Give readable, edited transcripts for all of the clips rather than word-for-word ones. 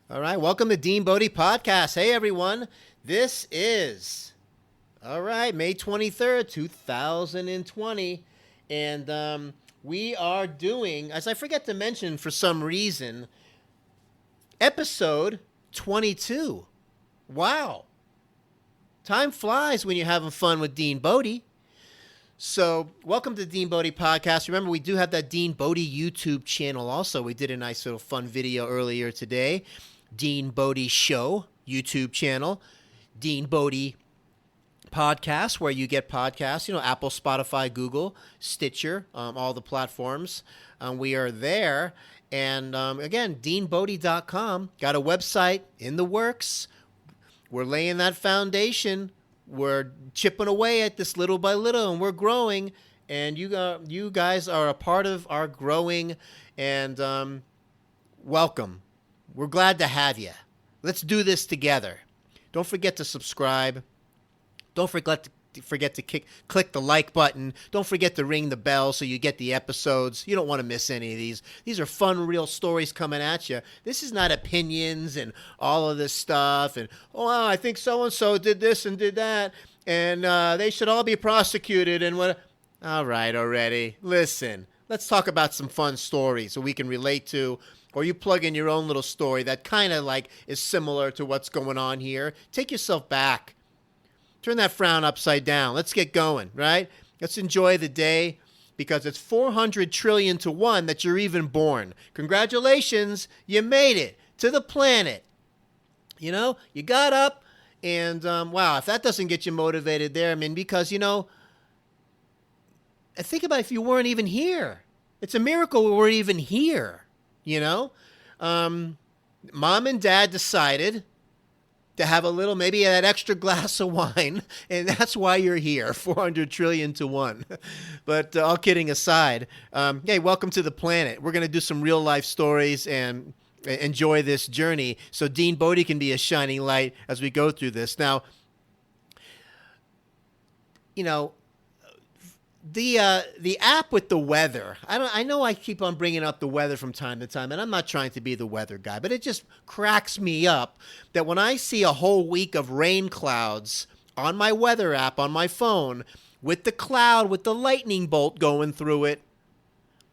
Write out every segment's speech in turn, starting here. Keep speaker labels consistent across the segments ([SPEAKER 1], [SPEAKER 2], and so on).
[SPEAKER 1] All right, welcome to DeanBodi Podcast. Hey, everyone. This is, May 23rd, 2020. And we are doing, as I forget to mention for some reason, episode 22. Wow. Time flies when you're having fun with DeanBodi. So, welcome to the DeanBodi Podcast. Remember, we do have that DeanBodi YouTube channel also. We did a nice little fun video earlier today. DeanBodi Show YouTube channel. DeanBodi Podcast, where you get podcasts, Apple, Spotify, Google, Stitcher, all the platforms. We are there. And again, DeanBodi.com. Got a website in the works. We're laying that foundation. We're chipping away at this little by little, and we're growing. And you guys are a part of our growing. And welcome. We're glad to have you. Let's do this together. Don't forget to subscribe. Don't forget to click the like button. Don't forget to ring the bell so you get the episodes. You don't want to miss any of these. These are fun, real stories coming at you. This is not opinions and all of this stuff. And, I think so-and-so did this and did that. And they should all be prosecuted. And what? All right already. Listen, let's talk about some fun stories so we can relate to. Or you plug in your own little story that kind of like is similar to what's going on here. Take yourself back. Turn that frown upside down. Let's get going, right? Let's enjoy the day because it's 400 trillion to 1 that you're even born. Congratulations, you made it to the planet. You got up and wow, if that doesn't get you motivated there, because, think about if you weren't even here. It's a miracle we weren't even here. Mom and dad decided to have a little, maybe that extra glass of wine, and that's why you're here, 400 trillion to 1. But all kidding aside, hey, welcome to the planet. We're going to do some real life stories and enjoy this journey so DeanBodi can be a shining light as we go through this. Now, the app with the weather. I know I keep on bringing up the weather from time to time, and I'm not trying to be the weather guy, but it just cracks me up that when I see a whole week of rain clouds on my weather app on my phone with the cloud with the lightning bolt going through it,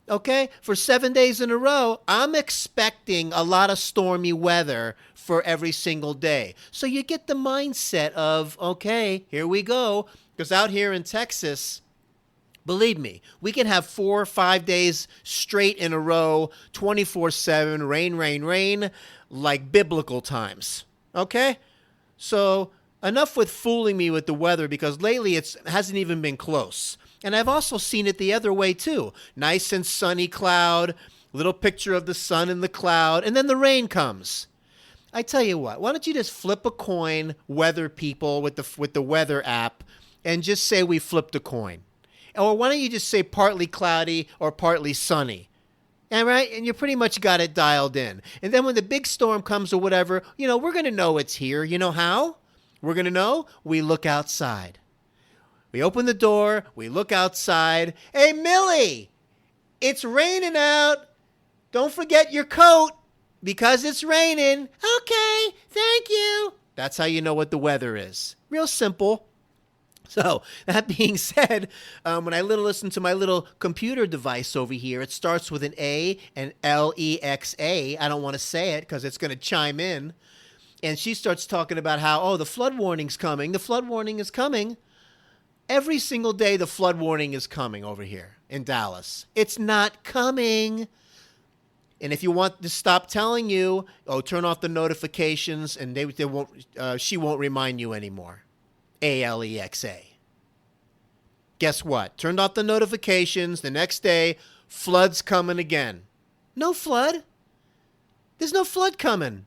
[SPEAKER 1] okay, for 7 days in a row, I'm expecting a lot of stormy weather for every single day. So you get the mindset of, okay, here we go, because out here in Texas, believe me, we can have 4 or 5 days straight in a row, 24/7, rain, like biblical times. Okay? So enough with fooling me with the weather because lately it hasn't even been close. And I've also seen it the other way too. Nice and sunny cloud, little picture of the sun in the cloud, and then the rain comes. I tell you what, why don't you just flip a coin, weather people, with the weather app, and just say we flipped a coin. Or why don't you just say partly cloudy or partly sunny? And right? And you pretty much got it dialed in. And then when the big storm comes or whatever, we're going to know it's here. You know how? We're going to know? We look outside. We open the door. We look outside. Hey, Millie, it's raining out. Don't forget your coat because it's raining. Okay, thank you. That's how you know what the weather is. Real simple. So, that being said, when I listen to my little computer device over here, it starts with an A and Lexa. I don't want to say it because it's going to chime in. And she starts talking about how, the flood warning's coming. The flood warning is coming. Every single day, the flood warning is coming over here in Dallas. It's not coming. And if you want to stop telling you, turn off the notifications, and they won't. She won't remind you anymore. Alexa. Guess what? Turned off the notifications. The next day, flood's coming again. No flood. There's no flood coming.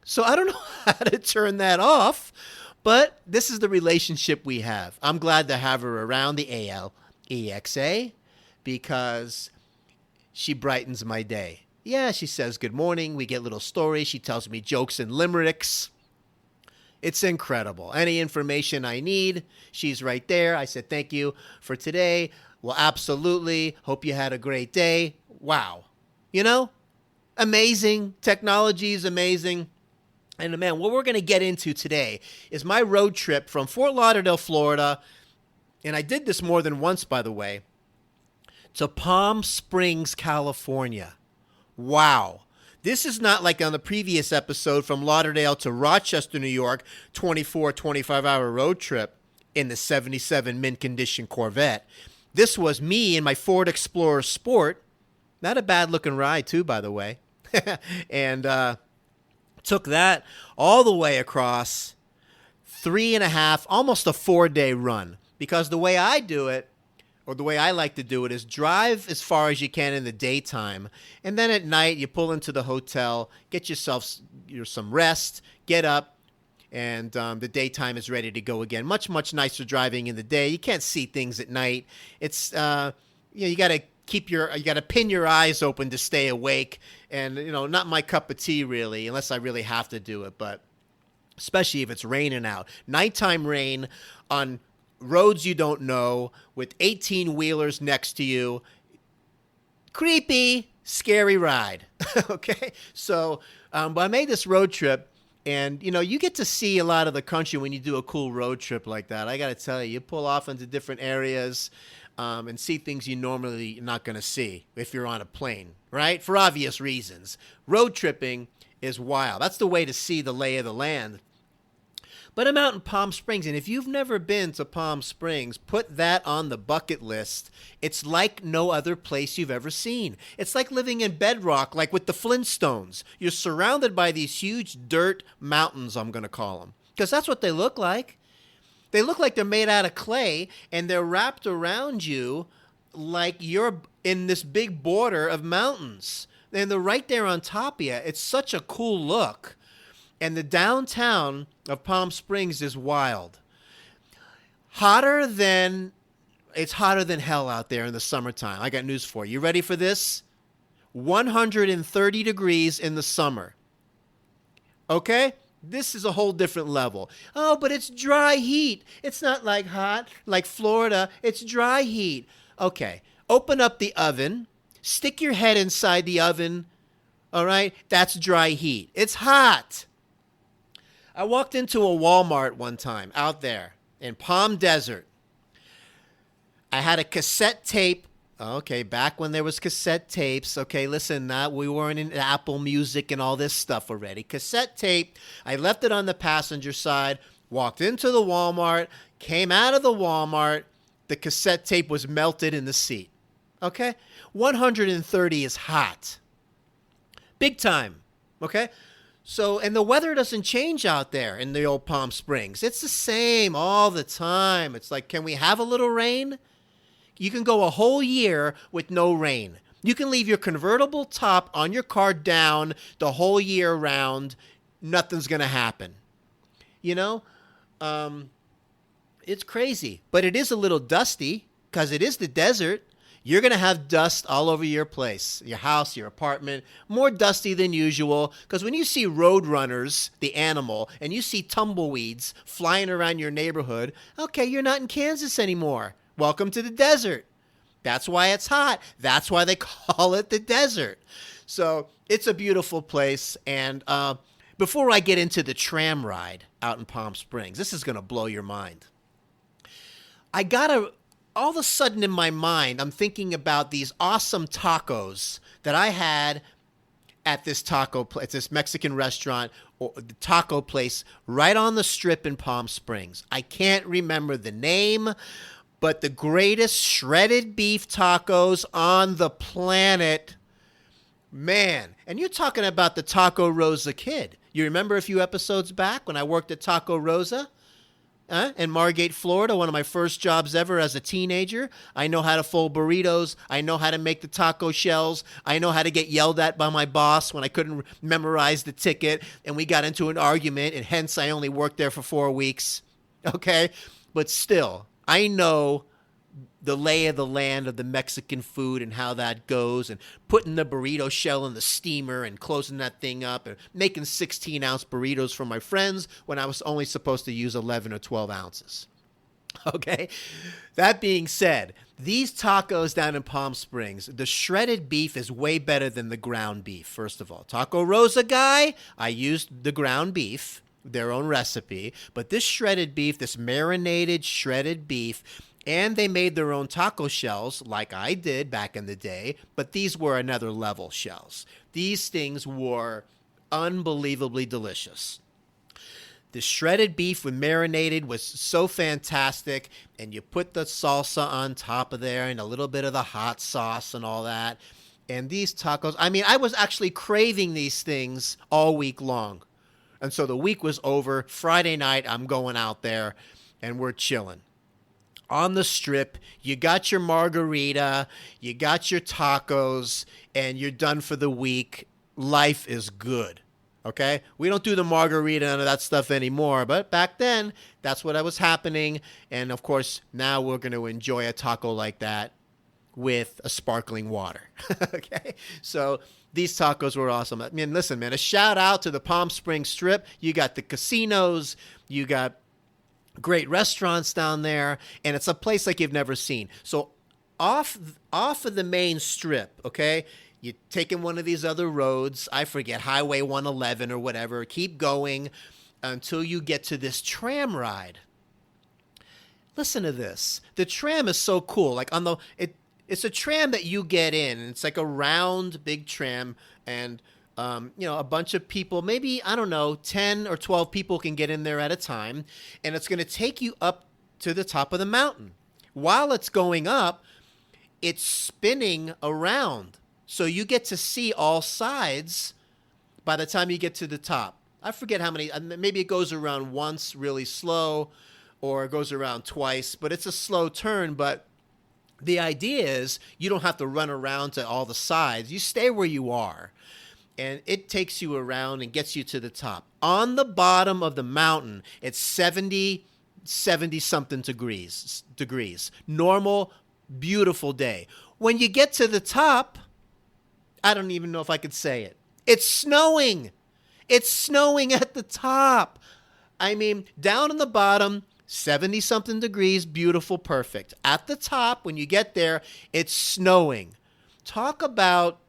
[SPEAKER 1] So I don't know how to turn that off, but this is the relationship we have. I'm glad to have her around, the Alexa, because she brightens my day. Yeah, she says good morning. We get little stories. She tells me jokes and limericks. It's incredible. Any information I need, she's right there. I said, thank you for today. Well, absolutely. Hope you had a great day. Wow. Amazing. Technology is amazing. And man, what we're going to get into today is my road trip from Fort Lauderdale, Florida, and I did this more than once, by the way, to Palm Springs, California. Wow. This is not like on the previous episode from Lauderdale to Rochester, New York, 25-hour road trip in the 77 mint condition Corvette. This was me in my Ford Explorer Sport. Not a bad looking ride too, by the way. And took that all the way across 3.5, almost a 4-day run. Because the way I do it, or the way I like to do it, is drive as far as you can in the daytime. And then at night, you pull into the hotel, get yourself some rest, get up, and the daytime is ready to go again. Much, much nicer driving in the day. You can't see things at night. It's, you got to you got to pin your eyes open to stay awake. And, not my cup of tea, really, unless I really have to do it. But especially if it's raining out. Nighttime rain on roads you don't know with 18-wheelers next to you. Creepy, scary ride. Okay? So, but I made this road trip, and, you get to see a lot of the country when you do a cool road trip like that. I got to tell you, you pull off into different areas and see things you normally not going to see if you're on a plane, right? For obvious reasons. Road tripping is wild. That's the way to see the lay of the land. But I'm out in Palm Springs, and if you've never been to Palm Springs, put that on the bucket list. It's like no other place you've ever seen. It's like living in bedrock, like with the Flintstones. You're surrounded by these huge dirt mountains, I'm going to call them, because that's what they look like. They look like they're made out of clay, and they're wrapped around you like you're in this big border of mountains. And they're right there on top of you. It's such a cool look. And the downtown of Palm Springs is wild. It's hotter than hell out there in the summertime. I got news for you. You ready for this? 130 degrees in the summer. Okay? This is a whole different level. Oh, but it's dry heat. It's not like hot, like Florida. It's dry heat. Okay, open up the oven. Stick your head inside the oven. All right? That's dry heat. It's hot. I walked into a Walmart one time out there in Palm Desert. I had a cassette tape. Okay, back when there was cassette tapes. Okay, listen, we weren't in Apple Music and all this stuff already. Cassette tape. I left it on the passenger side, walked into the Walmart, came out of the Walmart. The cassette tape was melted in the seat. Okay? 130 is hot. Big time. Okay? So, and the weather doesn't change out there in the old Palm Springs. It's the same all the time. It's like, can we have a little rain? You can go a whole year with no rain. You can leave your convertible top on your car down the whole year round. Nothing's going to happen. It's crazy. But it is a little dusty because it is the desert. You're going to have dust all over your place, your house, your apartment, more dusty than usual. Because when you see roadrunners, the animal, and you see tumbleweeds flying around your neighborhood, okay, you're not in Kansas anymore. Welcome to the desert. That's why it's hot. That's why they call it the desert. So it's a beautiful place. And before I get into the tram ride out in Palm Springs, this is going to blow your mind. All of a sudden in my mind, I'm thinking about these awesome tacos that I had at this this Mexican restaurant or the taco place right on the strip in Palm Springs. I can't remember the name, but the greatest shredded beef tacos on the planet. Man, and you're talking about the Taco Rosa Kid. You remember a few episodes back when I worked at Taco Rosa? In Margate, Florida, one of my first jobs ever as a teenager. I know how to fold burritos. I know how to make the taco shells. I know how to get yelled at by my boss when I couldn't memorize the ticket. And we got into an argument, and hence I only worked there for 4 weeks. Okay? But still, I know the lay of the land of the Mexican food and how that goes, and putting the burrito shell in the steamer and closing that thing up and making 16-ounce burritos for my friends when I was only supposed to use 11 or 12 ounces. Okay. That being said, these tacos down in Palm Springs, the shredded beef is way better than the ground beef, first of all. Taco Rosa guy, I used the ground beef, their own recipe, but this shredded beef, this marinated shredded beef, and they made their own taco shells like I did back in the day, but these were another level shells. These things were unbelievably delicious. The shredded beef with marinated was so fantastic, and you put the salsa on top of there and a little bit of the hot sauce and all that. And these tacos, I mean, I was actually craving these things all week long. And so the week was over. Friday night, I'm going out there and we're chilling. On the strip, you got your margarita, you got your tacos, and you're done for the week. Life is good. Okay? We don't do the margarita and that stuff anymore, but back then, that's what was happening. And of course, now we're going to enjoy a taco like that with a sparkling water. Okay? So these tacos were awesome. I mean, listen, man, a shout out to the Palm Springs Strip. You got the casinos, you got great restaurants down there, and it's a place like you've never seen. So off of the main strip, okay? You're taking one of these other roads, I forget, Highway 111 or whatever, keep going until you get to this tram ride. Listen to this. The tram is so cool. Like it's a tram that you get in, and it's like a round big tram, and a bunch of people, maybe, I don't know, 10 or 12 people can get in there at a time, and it's going to take you up to the top of the mountain. While it's going up, it's spinning around. So you get to see all sides by the time you get to the top. I forget how many, maybe it goes around once really slow, or it goes around twice, but it's a slow turn. But the idea is you don't have to run around to all the sides. You stay where you are, and it takes you around and gets you to the top. On the bottom of the mountain, it's 70 something degrees. Normal, beautiful day. When you get to the top, I don't even know if I could say it. It's snowing. It's snowing at the top. I mean, down on the bottom, 70 something degrees, beautiful, perfect. At the top, when you get there, it's snowing. Talk about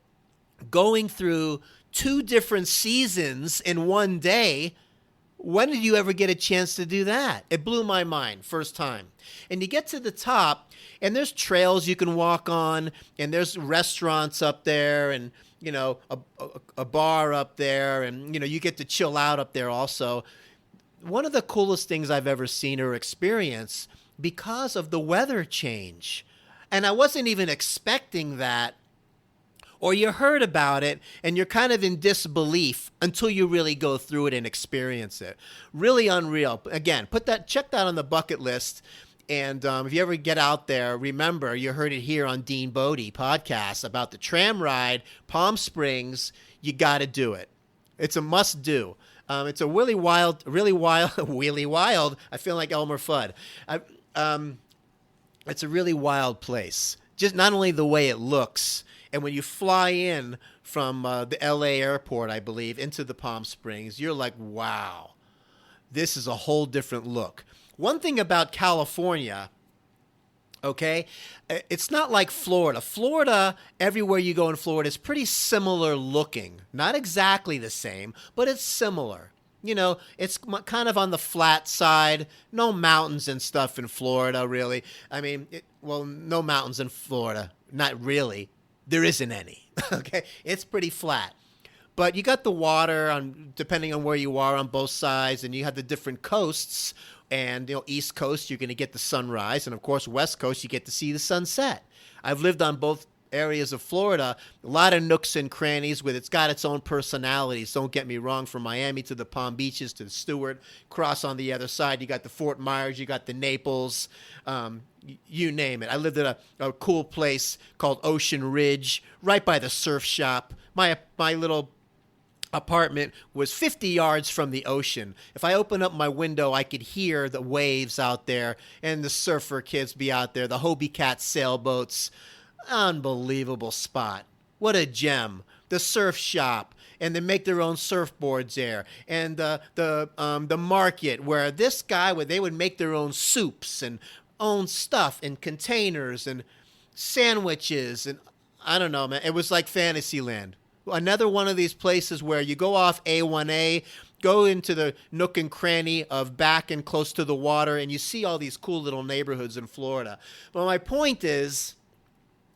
[SPEAKER 1] going through 2 different seasons in one day. When did you ever get a chance to do that? It blew my mind, first time. And you get to the top, and there's trails you can walk on, and there's restaurants up there, and a bar up there, and you get to chill out up there also. One of the coolest things I've ever seen or experienced because of the weather change. And I wasn't even expecting that. Or you heard about it and you're kind of in disbelief until you really go through it and experience it. Really unreal. Again, check that on the bucket list. And if you ever get out there, remember, you heard it here on DeanBodi podcast about the tram ride, Palm Springs. You got to do it. It's a must do. It's a really wild, really wild. I feel like Elmer Fudd. It's a really wild place. Just not only the way it looks, and when you fly in from the LA airport, I believe, into the Palm Springs, you're like, wow, this is a whole different look. One thing about California, okay, it's not like Florida. Florida, everywhere you go in Florida, is pretty similar looking. Not exactly the same, but it's similar. It's kind of on the flat side. No mountains and stuff in Florida, really. I mean, no mountains in Florida. Not really. There isn't any. Okay, it's pretty flat. But you got the water, depending on where you are, on both sides, and you have the different coasts. And, East Coast, you're going to get the sunrise. And, of course, West Coast, you get to see the sunset. I've lived on both areas of Florida, a lot of nooks and crannies with it's got its own personalities. Don't get me wrong, from Miami to the Palm Beaches to the Stewart, cross on the other side, you got the Fort Myers, you got the Naples, you name it. I lived at a cool place called Ocean Ridge, right by the surf shop. My little apartment was 50 yards from the ocean. If I opened up my window, I could hear the waves out there and the surfer kids be out there, the Hobie Cat sailboats. Unbelievable spot. What a gem. The surf shop. and they make their own surfboards there. And the market where this guy they would make their own soups and own stuff in containers and sandwiches, and I don't know, man. It was like Fantasyland. Another one of these places where you go off A1A, go into the nook and cranny of back and close to the water, and you see all these cool little neighborhoods in Florida. But my point is,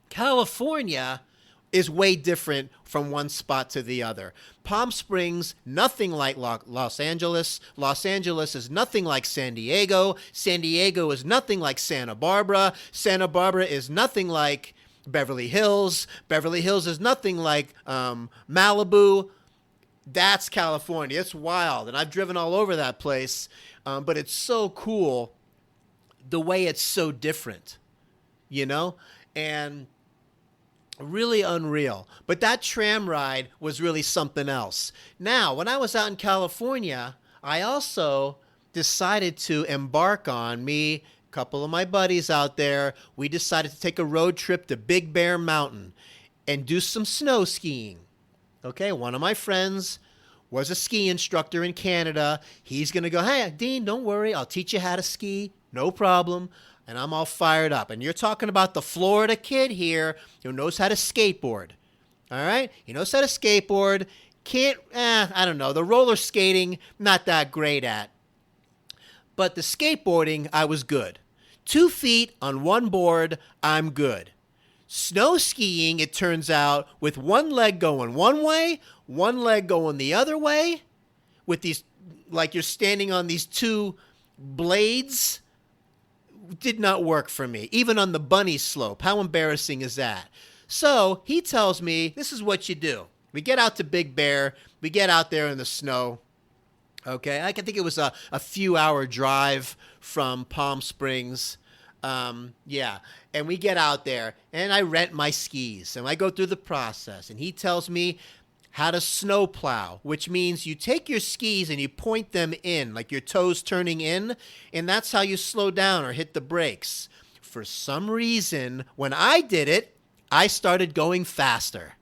[SPEAKER 1] California is way different from one spot to the other. Palm Springs, nothing like Los Angeles. Los Angeles is nothing like San Diego. San Diego is nothing like Santa Barbara. Santa Barbara is nothing like Beverly Hills. Beverly Hills is nothing like Malibu. That's California. It's wild. And I've driven all over that place. But it's so cool the way it's so different, you know? And really unreal. But that tram ride was really something else. Now, when I was out in California, I also decided to embark on a couple of my buddies out there. We decided to take a road trip to Big Bear Mountain and do some snow skiing. Okay, one of my friends was a ski instructor in Canada. He's going to go, hey, Dean, don't worry. I'll teach you how to ski. No problem. And I'm all fired up. And you're talking about the Florida kid here who knows how to skateboard. All right? He knows how to skateboard. I don't know. The roller skating, not that great at. But the skateboarding, I was good. 2 feet on one board, I'm good. Snow skiing, it turns out, with one leg going one way, one leg going the other way, with these, like you're standing on these 2 blades, did not work for me, even on the bunny slope. How embarrassing is that? So he tells me, this is what you do. We get out to Big Bear. We get out there in the snow. Okay, I can think it was a few hour drive from Palm Springs. And we get out there, and I rent my skis, and I go through the process, and he tells me how to snow plow, which means you take your skis and you point them in, like your toes turning in, and that's how you slow down or hit the brakes. For some reason, when I did it, I started going faster.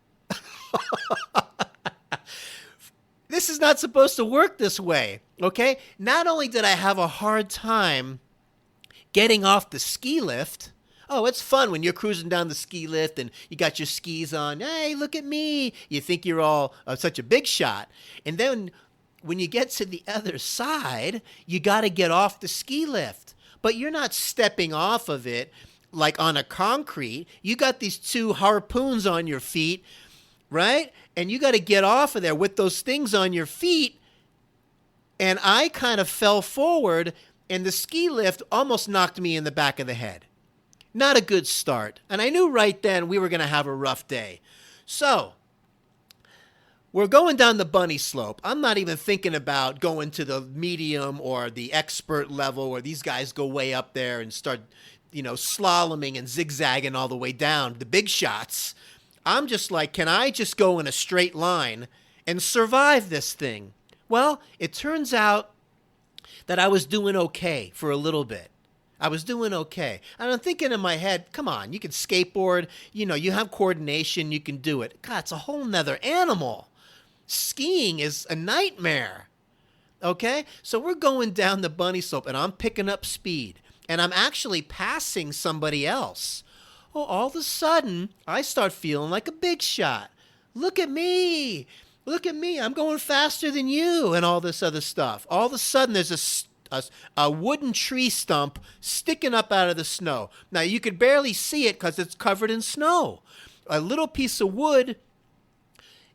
[SPEAKER 1] This is not supposed to work this way, okay? Not only did I have a hard time getting off the ski lift. Oh, it's fun when you're cruising down the ski lift and you got your skis on. Hey, look at me. You think you're all such a big shot. And then when you get to the other side, you got to get off the ski lift. But you're not stepping off of it like on a concrete. You got these 2 harpoons on your feet, right? And you got to get off of there with those things on your feet. And I kind of fell forward, and the ski lift almost knocked me in the back of the head. Not a good start. And I knew right then we were going to have a rough day. So, we're going down the bunny slope. I'm not even thinking about going to the medium or the expert level where these guys go way up there and start, slaloming and zigzagging all the way down, the big shots. I'm just like, can I just go in a straight line and survive this thing? Well, it turns out that I was doing okay for a little bit. I was doing okay. And I'm thinking in my head, come on, you can skateboard, you have coordination, you can do it. God, it's a whole nother animal. Skiing is a nightmare. Okay? So we're going down the bunny slope, and I'm picking up speed. And I'm actually passing somebody else. Oh, all of a sudden, I start feeling like a big shot. Look at me. Look at me. I'm going faster than you and all this other stuff. All of a sudden, there's a wooden tree stump sticking up out of the snow. Now, you could barely see it because it's covered in snow. A little piece of wood,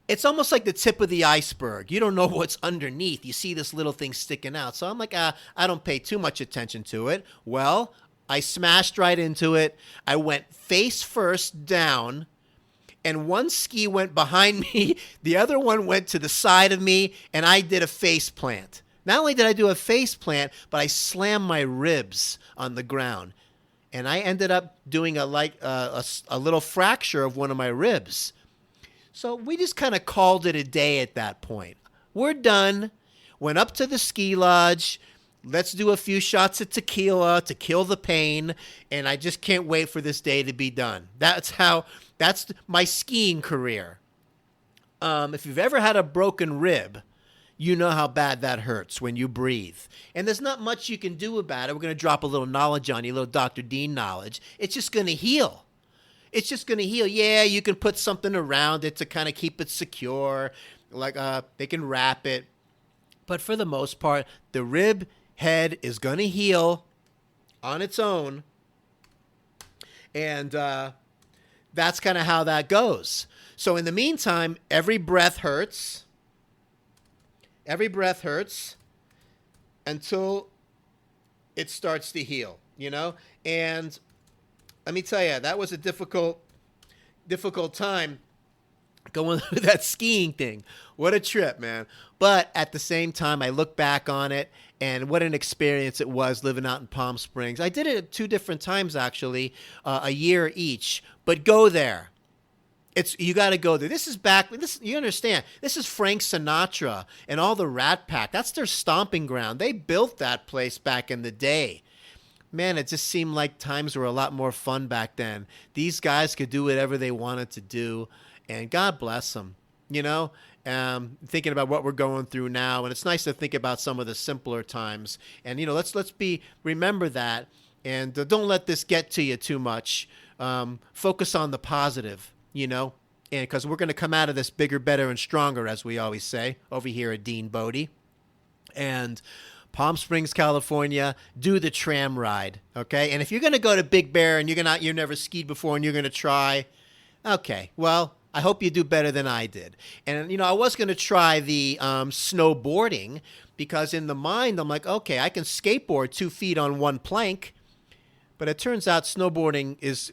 [SPEAKER 1] it's almost like the tip of the iceberg. You don't know what's underneath. You see this little thing sticking out. So I'm like, I don't pay too much attention to it. Well, I smashed right into it. I went face first down, and one ski went behind me. The other one went to the side of me, and I did a face plant. Not only did I do a face plant, but I slammed my ribs on the ground. And I ended up doing a little fracture of one of my ribs. So we just kind of called it a day at that point. We're done. Went up to the ski lodge. Let's do a few shots of tequila to kill the pain. And I just can't wait for this day to be done. That's my skiing career. If you've ever had a broken rib, you know how bad that hurts when you breathe. And there's not much you can do about it. We're going to drop a little knowledge on you, a little Dr. Dean knowledge. It's just going to heal. It's just going to heal. Yeah, you can put something around it to kind of keep it secure. Like they can wrap it. But for the most part, the rib head is going to heal on its own. And that's kind of how that goes. So in the meantime, every breath hurts. Every breath hurts until it starts to heal, you know? And let me tell you, that was a difficult time going through that skiing thing. What a trip, man. But at the same time, I look back on it, and what an experience it was living out in Palm Springs. I did it 2 different times, actually, a year each. But go there. You got to go there. This is back. You understand? This is Frank Sinatra and all the Rat Pack. That's their stomping ground. They built that place back in the day. Man, it just seemed like times were a lot more fun back then. These guys could do whatever they wanted to do, and God bless them. You know, thinking about what we're going through now, and it's nice to think about some of the simpler times. And you know, let's remember that, and don't let this get to you too much. Focus on the positive. You know, and because we're going to come out of this bigger, better, and stronger, as we always say over here at DeanBodi. And Palm Springs, California, do the tram ride, okay? And if you're going to go to Big Bear and you've never skied before and you're going to try, okay, well, I hope you do better than I did. And, you know, I was going to try the snowboarding because in the mind, I'm like, okay, I can skateboard 2 feet on one plank. But it turns out snowboarding is...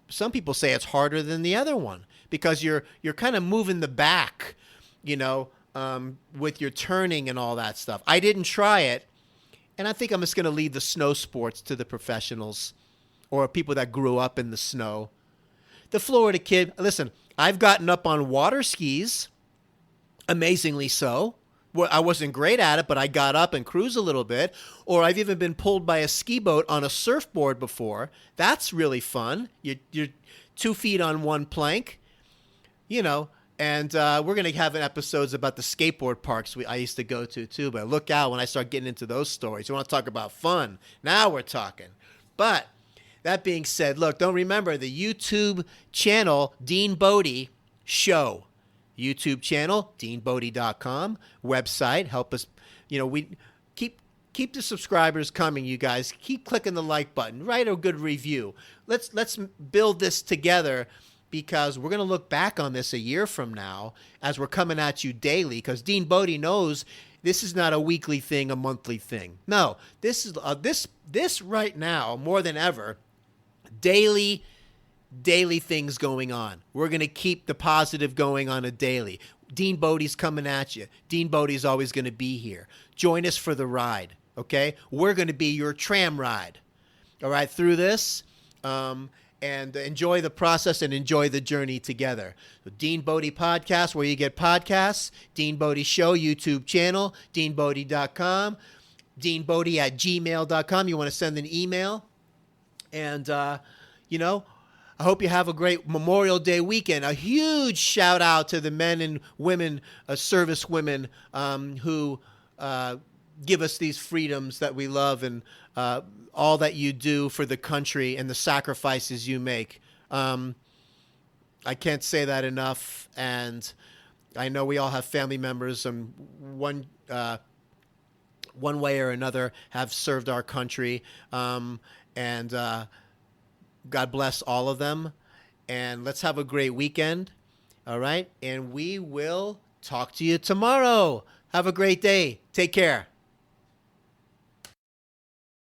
[SPEAKER 1] Some people say it's harder than the other one because you're kind of moving the back, you know, with your turning and all that stuff. I didn't try it, and I think I'm just going to leave the snow sports to the professionals or people that grew up in the snow. The Florida kid, listen, I've gotten up on water skis, amazingly so. I wasn't great at it, but I got up and cruised a little bit. Or I've even been pulled by a ski boat on a surfboard before. That's really fun. You're 2 feet on one plank, you know. And we're going to have episodes about the skateboard parks I used to go to, too. But look out when I start getting into those stories. You want to talk about fun. Now we're talking. But that being said, look, don't remember the YouTube channel, DeanBodi Show. YouTube channel, DeanBodi.com, website, help us, you know, we keep the subscribers coming, you guys. Keep clicking the like button, write a good review. Let's build this together because we're going to look back on this a year from now as we're coming at you daily because DeanBodi knows this is not a weekly thing, a monthly thing. No, this is this right now, more than ever, daily things going on. We're going to keep the positive going on a daily. DeanBodi's coming at you. DeanBodi's always going to be here. Join us for the ride, okay? We're going to be your tram ride, all right, through this, and enjoy the process and enjoy the journey together. The DeanBodi Podcast, where you get podcasts, DeanBodi Show, YouTube channel, DeanBodi.com, DeanBodi@gmail.com. You want to send an email, and, you know, I hope you have a great Memorial Day weekend. A huge shout out to the men and women, service women who give us these freedoms that we love and all that you do for the country and the sacrifices you make. I can't say that enough. And I know we all have family members and one way or another have served our country. God bless all of them, and let's have a great weekend, all right? And we will talk to you tomorrow. Have a great day. Take care.